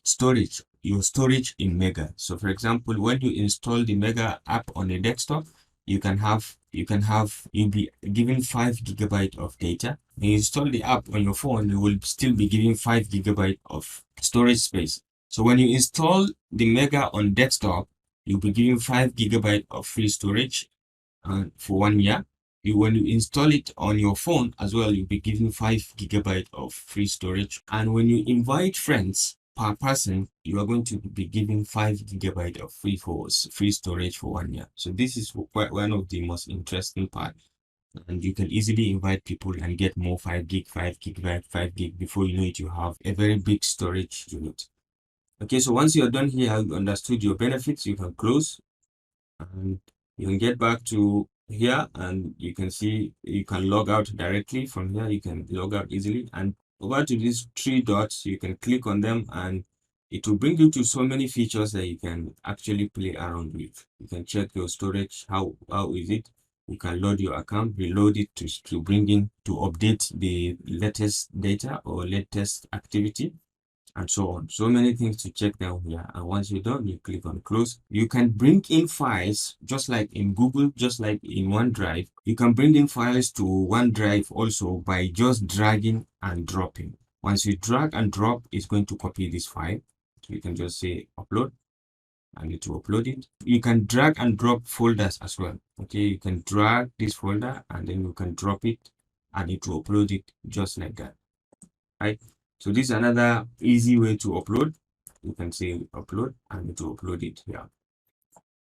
storage, your storage in Mega. So for example, when you install the Mega app on a desktop, you'll be given 5 GB of data. When you install the app on your phone, you will still be given 5 GB of storage space. So when you install the Mega on desktop, you'll be given 5 GB of free storage for 1 year. When you install it on your phone as well, you'll be given 5 GB of free storage. And when you invite friends per person, you are going to be given 5 GB of free storage for 1 year. So this is quite one of the most interesting part. And you can easily invite people and get more 5 gig, 5 gig, 5 gig. Before you know it, you have a very big storage unit. Okay, so once you're done here, you understood your benefits, you can close, and you can get back to here, and you can see you can log out directly from here. You can log out easily, and over to these 3 dots, you can click on them, and it will bring you to so many features that you can actually play around with. You can check your storage, how is it. You can load your account, reload it to bring in to update the latest data or latest activity, and so on. So many things to check down here. And once you're done, you click on close. You can bring in files just like in Google, just like in OneDrive. You can bring in files to OneDrive also by just dragging and dropping. Once you drag and drop, it's going to copy this file. So you can just say upload, and it will upload it. You can drag and drop folders as well. Okay, you can drag this folder and then you can drop it, and it will upload it just like that. Right? So this is another easy way to upload. You can say upload, and it will upload it here.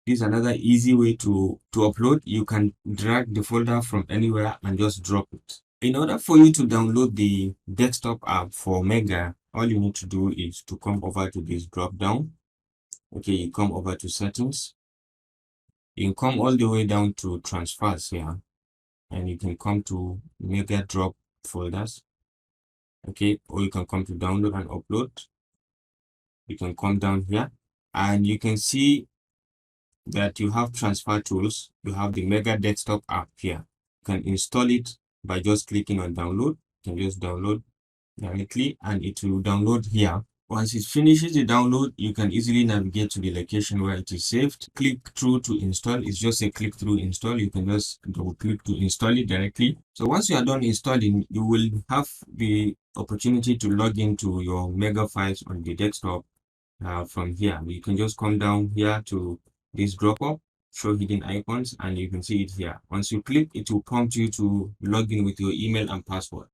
This is another easy way to upload. You can drag the folder from anywhere and just drop it. In order for you to download the desktop app for Mega, all you need to do is to come over to this drop down. Okay, you come over to settings. You can come all the way down to transfers here, and you can come to Mega drop folders. Okay, or you can come to download and upload. You can come down here and you can see that you have transfer tools. You have the Mega Desktop app here. You can install it by just clicking on download. You can just download directly and it will download here. Once it finishes the download, you can easily navigate to the location where it is saved. Click through to install. It's just a click through install. You can just double click to install it directly. So once you are done installing, you will have the opportunity to log into your Mega files on the desktop from here. You can just come down here to this Dropbox, show hidden icons, and you can see it here. Once you click, it will prompt you to log in with your email and password.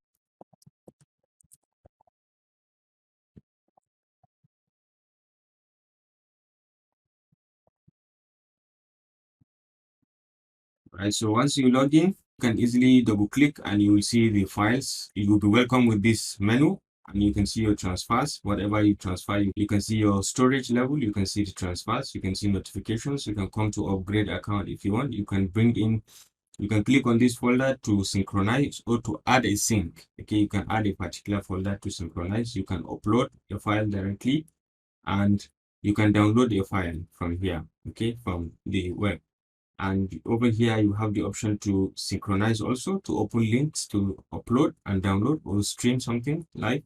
Right, so once you log in, you can easily double click and you will see the files. You will be welcome with this menu and you can see your transfers. Whatever you transfer, you can see your storage level, you can see the transfers, you can see notifications. You can come to upgrade account if you want. You can bring in, you can click on this folder to synchronize or to add a sync. Okay, you can add a particular folder to synchronize. You can upload your file directly and you can download your file from here, okay, from the web. And over here, you have the option to synchronize also, to open links to upload and download or stream something live.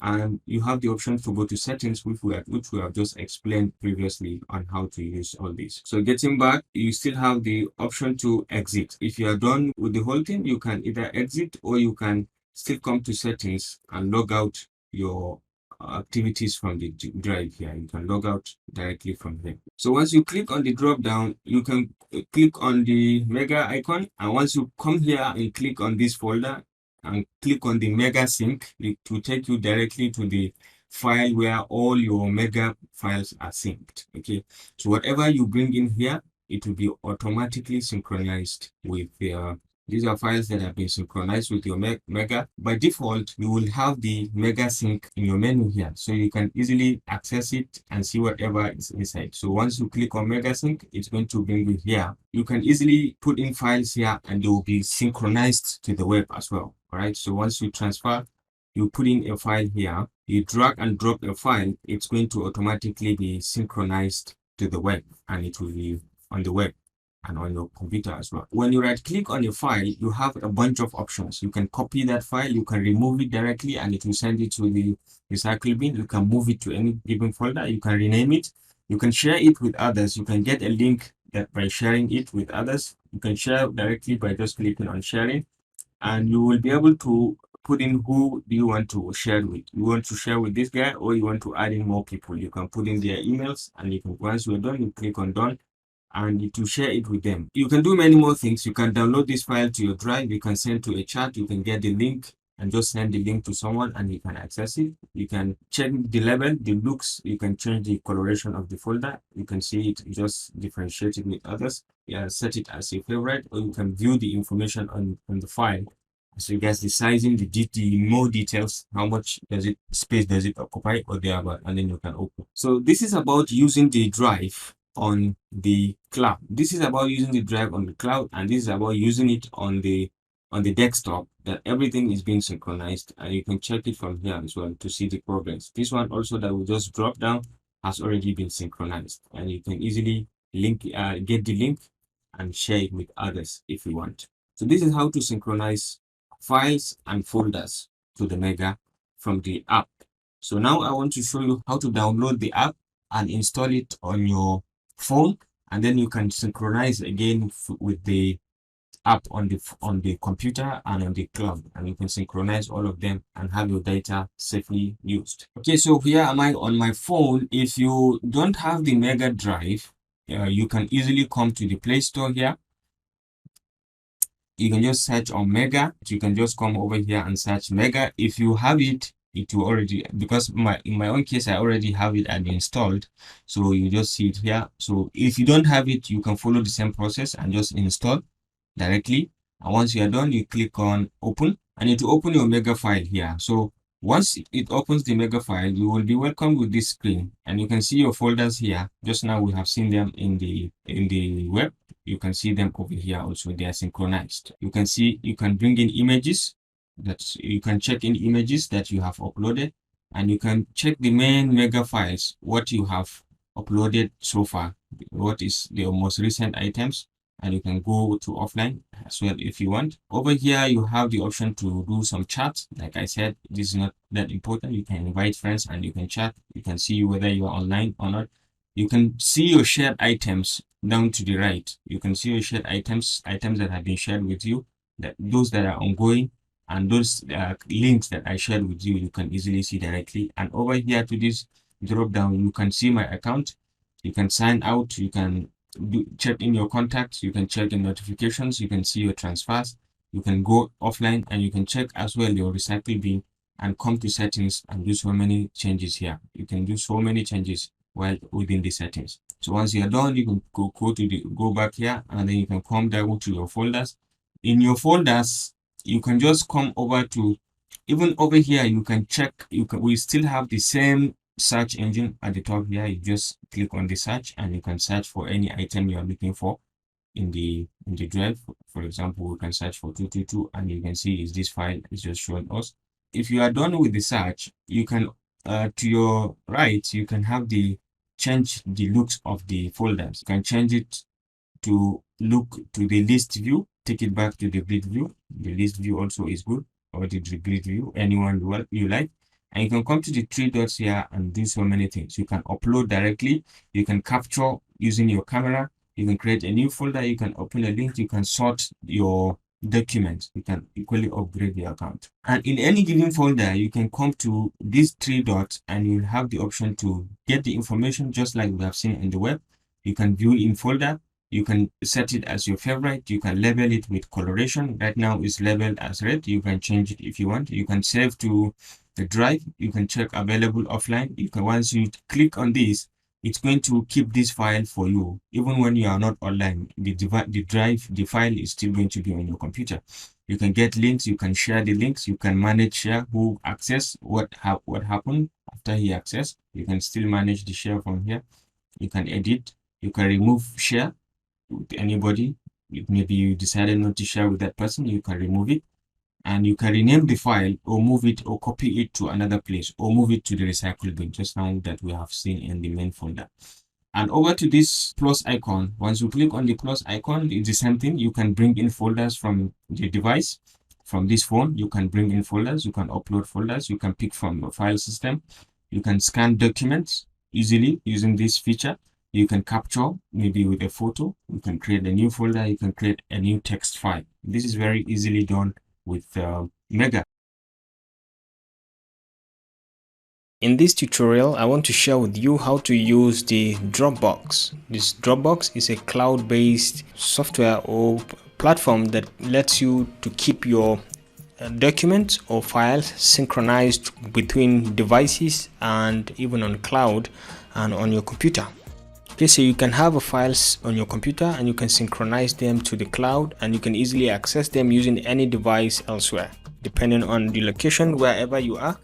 And you have the option to go to settings, which we have just explained previously on how to use all these. So getting back, you still have the option to exit. If you are done with the whole thing, you can either exit or you can still come to settings and log out your activities from the drive here. You can log out directly from here. So once you click on the drop down, you can click on the Mega icon. And once you come here and click on this folder, and click on the Mega Sync, it will take you directly to the file where all your Mega files are synced. Okay, so whatever you bring in here, it will be automatically synchronized with these are files that have been synchronized with your Mega. By default, you will have the Mega Sync in your menu here, so you can easily access it and see whatever is inside. So once you click on Mega Sync, it's going to bring you here. You can easily put in files here and they will be synchronized to the web as well. All right, so once you transfer, you put in a file here, you drag and drop a file, it's going to automatically be synchronized to the web and it will be on the web and on your computer as well. When you right click on a file, you have a bunch of options. You can copy that file, you can remove it directly and it will send it to the recycle bin. You can move it to any given folder, you can rename it, you can share it with others, you can get a link that by sharing it with others, you can share directly by just clicking on sharing, and you will be able to put in who do you want to share with. You want to share with this guy or you want to add in more people. You can put in their emails and you can, once you're done, you click on done and to share it with them. You can do many more things. You can download this file to your drive. You can send to a chat. You can get the link and just send the link to someone and you can access it. You can check the level, the looks. You can change the coloration of the folder. You can see it, just differentiate it with others. Yeah, set it as a favorite, or you can view the information on the file. So you guys the sizing, the more details, how much space does it occupy or thereabout, and then you can open. So this is about using the drive on the cloud. This is about using the drive on the cloud, and this is about using it on the desktop, that everything is being synchronized, and you can check it from here as well to see the progress. This one also that will just drop down has already been synchronized, and you can easily link get the link and share it with others if you want. So this is how to synchronize files and folders to the Mega from the app. So now I want to show you how to download the app and install it on your phone, and then you can synchronize again with the app on the computer and on the cloud, and you can synchronize all of them and have your data safely used. Okay, so here am I on my phone. If you don't have the Mega Drive, you can easily come to the Play Store here. You can just search on Mega. You can just come over here and search Mega. If you have it, it will already, because in my own case I already have it and installed, so you just see it here. So if you don't have it, you can follow the same process and just install directly, and once you are done, you click on open and it will open your Mega file here. So once it opens the Mega file, you will be welcomed with this screen, and you can see your folders here. Just now we have seen them in the web. You can see them over here also. They are synchronized. You can see, you can bring in images. That's, you can check in images that you have uploaded, and you can check the main mega files, what you have uploaded so far, what is the most recent items, and you can go to offline as well if you want. Over here, you have the option to do some chats. Like I said, this is not that important. You can invite friends and you can chat. You can see whether you are online or not. You can see your shared items down to the right. You can see your shared items that have been shared with you, that those that are ongoing, and those links that I shared with you, you can easily see directly. And over here to this drop down, you can see my account. You can sign out. You can check in your contacts. You can check in notifications. You can see your transfers. You can go offline, and you can check as well your recycle bin and come to settings and do so many changes here. You can do so many changes while within the settings. So once you're done, you can go back here, and then you can come down to your folders. In your folders, you can just come over to, even over here, you can check, we still have the same search engine at the top here. You just click on the search and you can search for any item you are looking for in the drive. For example, we can search for 222, and you can see is this file is just showing us. If you are done with the search, you can to your right, you can have the change the looks of the folders. You can change it to look to the list view, take it back to the grid view. The list view also is good, or the grid view, anyone you like. And you can come to the three dots here and do so many things. You can upload directly. You can capture using your camera. You can create a new folder. You can open a link. You can sort your documents. You can equally upgrade the account. And in any given folder, you can come to these three dots and you'll have the option to get the information just like we have seen in the web. You can view in folder. You can set it as your favorite. You can label it with coloration. Right now it's labeled as red. You can change it if you want. You can save to the drive. You can check available offline. You can, once you click on this, it's going to keep this file for you. Even when you are not online, the file is still going to be on your computer. You can get links. You can share the links. You can manage share, who access, what happened after he accessed. You can still manage the share from here. You can edit. You can remove share with anybody. Maybe you decided not to share with that person, you can remove it, and you can rename the file or move it or copy it to another place or move it to the recycle bin, just like that we have seen in the main folder. And over to this plus icon, once you click on the plus icon, it's the same thing. You can bring in folders from the device. From this phone, you can bring in folders, you can upload folders, you can pick from a file system, you can scan documents easily using this feature. You can capture maybe with a photo. You can create a new folder. You can create a new text file. This is very easily done with Mega. In this tutorial, I want to share with you how to use the Dropbox. This Dropbox is a cloud-based software or platform that lets you to keep your documents or files synchronized between devices and even on cloud and on your computer. Okay, so you can have files on your computer and you can synchronize them to the cloud, and you can easily access them using any device elsewhere. Depending on the location, wherever you are,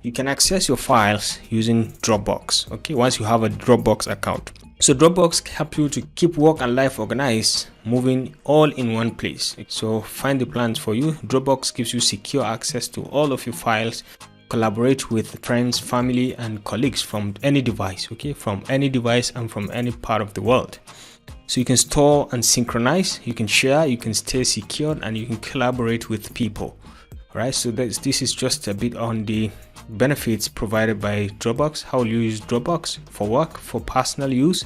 you can access your files using Dropbox. Okay, once you have a Dropbox account. So Dropbox helps you to keep work and life organized, moving all in one place. So find the plans for you. Dropbox gives you secure access to all of your files. Collaborate with friends, family, and colleagues from any device, okay, from any device and from any part of the world. So you can store and synchronize, you can share, you can stay secured, and you can collaborate with people. All right, so this is just a bit on the benefits provided by Dropbox. How you use Dropbox for work, for personal use,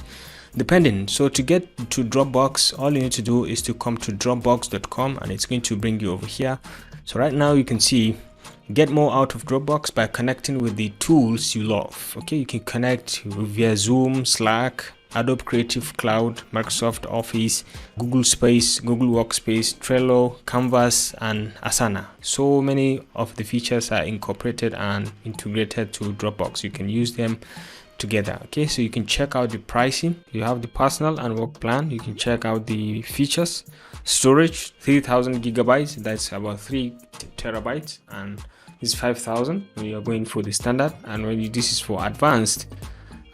depending. So to get to Dropbox, all you need to do is to come to dropbox.com, and it's going to bring you over here. So right now you can see get more out of Dropbox by connecting with the tools you love. Okay, you can connect via Zoom, Slack, Adobe Creative Cloud, Microsoft Office, Google Space, Google Workspace, Trello, Canvas, and Asana. So many of the features are incorporated and integrated to Dropbox. You can use them together. Okay, so you can check out the pricing. You have the personal and work plan. You can check out the features. Storage 3000 gigabytes, that's about 3 terabytes, and it's 5000 when you are going for the standard, and when this is for advanced,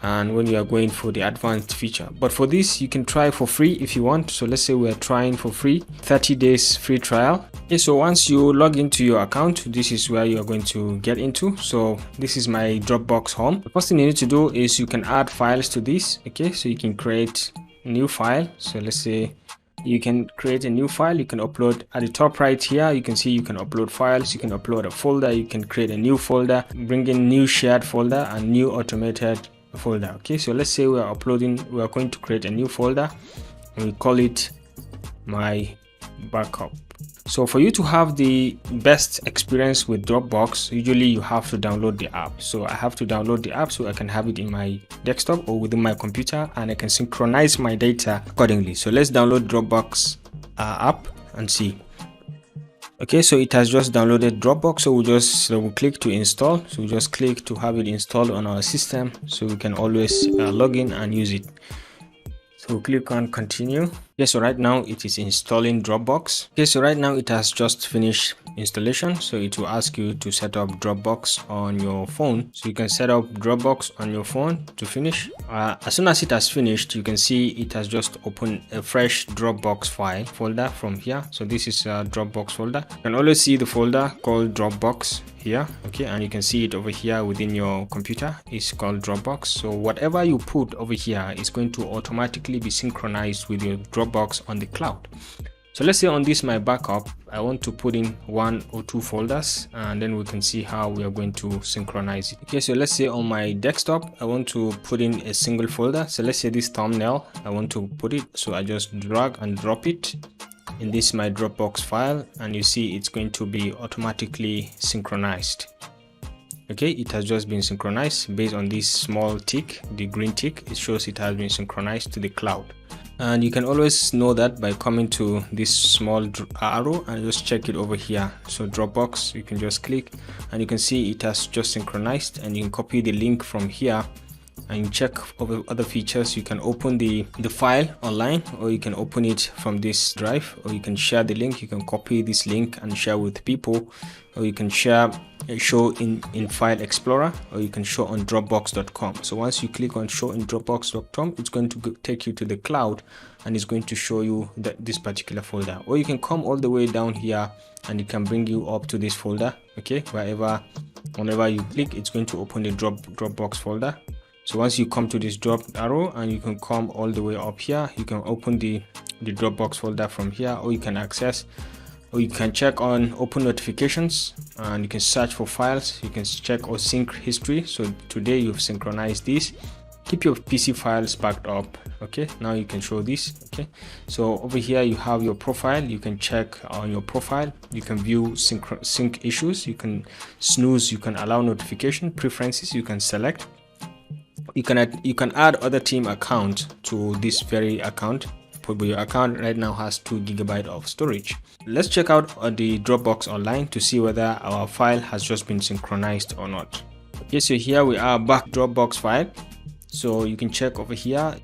and when you are going for the advanced feature. But for this, you can try for free if you want. So let's say we are trying for free, 30 days free trial. Okay, so once you log into your account, this is where you're going to get into. So this is my Dropbox home. The first thing you need to do is you can add files to this. Okay, so you can create a new file. So let's say you can create a new file. You can upload at the top right here. You can see you can upload files. You can upload a folder. You can create a new folder, bring in new shared folder and new automated folder. Okay, so let's say we are going to create a new folder and we call it my backup. So for you to have the best experience with Dropbox, usually you have to download the app. So I have to download the app so I can have it in my desktop or within my computer, and I can synchronize my data accordingly. So let's download Dropbox app and see. Okay, so it has just downloaded Dropbox, so we'll click to install. So we just click to have it installed on our system so we can always log in and use it. So click on continue. Okay, so right now it is installing Dropbox. Okay, so right now it has just finished installation. So it will ask you to set up Dropbox on your phone. So you can set up Dropbox on your phone to finish. As soon as it has finished, you can see it has just opened a fresh Dropbox file folder from here. So this is a Dropbox folder. You can always see the folder called Dropbox here. Okay, and you can see it over here within your computer. It's called Dropbox. So whatever you put over here is going to automatically be synchronized with your Dropbox on the cloud. So let's say on this my backup, I want to put in 1 or 2 folders, and then we can see how we are going to synchronize it. Okay, so let's say on my desktop I want to put in a single folder. So let's say this thumbnail, I want to put it, so I just drag and drop it in this my Dropbox file, and you see it's going to be automatically synchronized. Okay, it has just been synchronized based on this small tick, the green tick. It shows it has been synchronized to the cloud. And you can always know that by coming to this small arrow and just check it over here. So Dropbox, you can just click and you can see it has just synchronized, and you can copy the link from here and check over other features. You can open the file online, or you can open it from this drive, or you can share the link. You can copy this link and share with people, or you can show in File Explorer, or you can show on Dropbox.com. So once you click on show in Dropbox.com, it's going to take you to the cloud and it's going to show you this particular folder. Or you can come all the way down here and it can bring you up to this folder. Okay, whenever you click, it's going to open the Dropbox folder. So once you come to this drop arrow and you can come all the way up here, you can open the Dropbox folder from here, or you can access, or you can check on open notifications, and you can search for files. You can check or sync history. So today you've synchronized this. Keep your PC files backed up. Okay, now you can show this. Okay, so over here you have your profile. You can check on your profile. You can view sync issues. You can snooze. You can allow notification preferences. You can select. You can add other team account to this very account. But your account right now has 2 GB of storage. Let's check out the Dropbox online to see whether our file has just been synchronized or not. Okay, so here we are back Dropbox file. So you can check over here.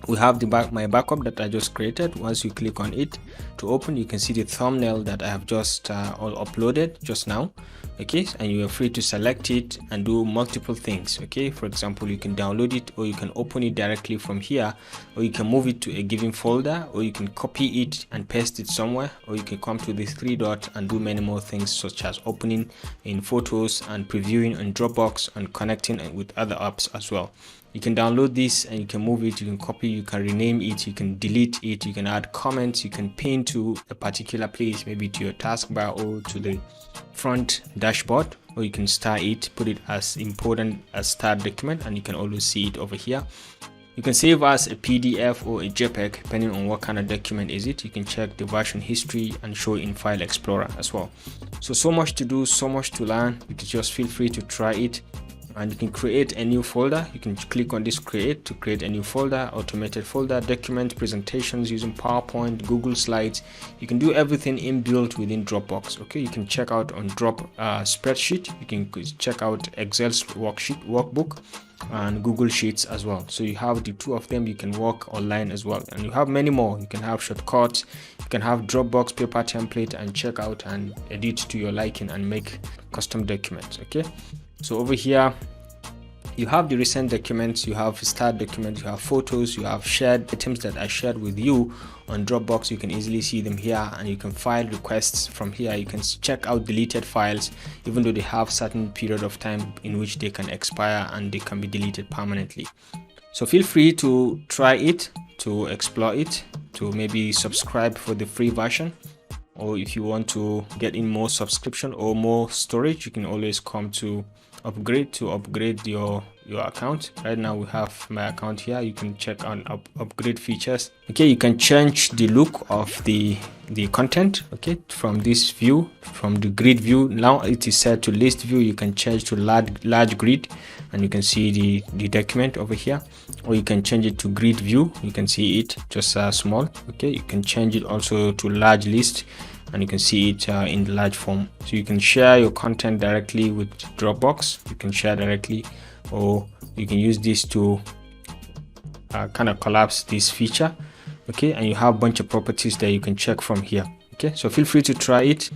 We have my backup that I just created. Once you click on it to open, you can see the thumbnail that I have just uploaded just now. Okay, and you are free to select it and do multiple things. Okay, for example, you can download it, or you can open it directly from here, or you can move it to a given folder, or you can copy it and paste it somewhere, or you can come to this 3 dots and do many more things, such as opening in photos and previewing on Dropbox and connecting with other apps as well. You can download this and you can move it, you can copy, you can rename it, you can delete it, you can add comments, you can pin to a particular place, maybe to your taskbar or to the front dashboard, or you can star it, put it as important as start document, and you can always see it over here. You can save as a PDF or a JPEG depending on what kind of document is it. You can check the version history and show in File Explorer as well. So much to do, so much to learn. You can just feel free to try it. And you can create a new folder. You can click on this create to create a new folder, automated folder, document, presentations using PowerPoint, Google Slides. You can do everything inbuilt within Dropbox. Okay, you can check out on spreadsheet. You can check out Excel's workbook and Google Sheets as well. So you have the 2 of them. You can work online as well, and you have many more. You can have shortcuts. You can have Dropbox paper template and check out and edit to your liking and make custom documents. Okay, so over here You have the recent documents, you have start documents, you have photos, you have shared items that I shared with you on Dropbox. You can easily see them here, and you can file requests from here. You can check out deleted files, even though they have certain period of time in which they can expire and they can be deleted permanently. So feel free to try it, to explore it, to maybe subscribe for the free version, or if you want to get in more subscription or more storage, you can always come to upgrade your account. Right now we have my account here. You can check on upgrade features. Okay, you can change the look of the content, okay, from this view, from the grid view. Now it is set to list view. You can change to large grid, and you can see the document over here, or you can change it to grid view. You can see it just small. Okay, you can change it also to large list, and you can see it in the large form. So you can share your content directly with Dropbox. You can share directly, or you can use this to kind of collapse this feature. Okay, and you have a bunch of properties that you can check from here. Okay, so feel free to try it.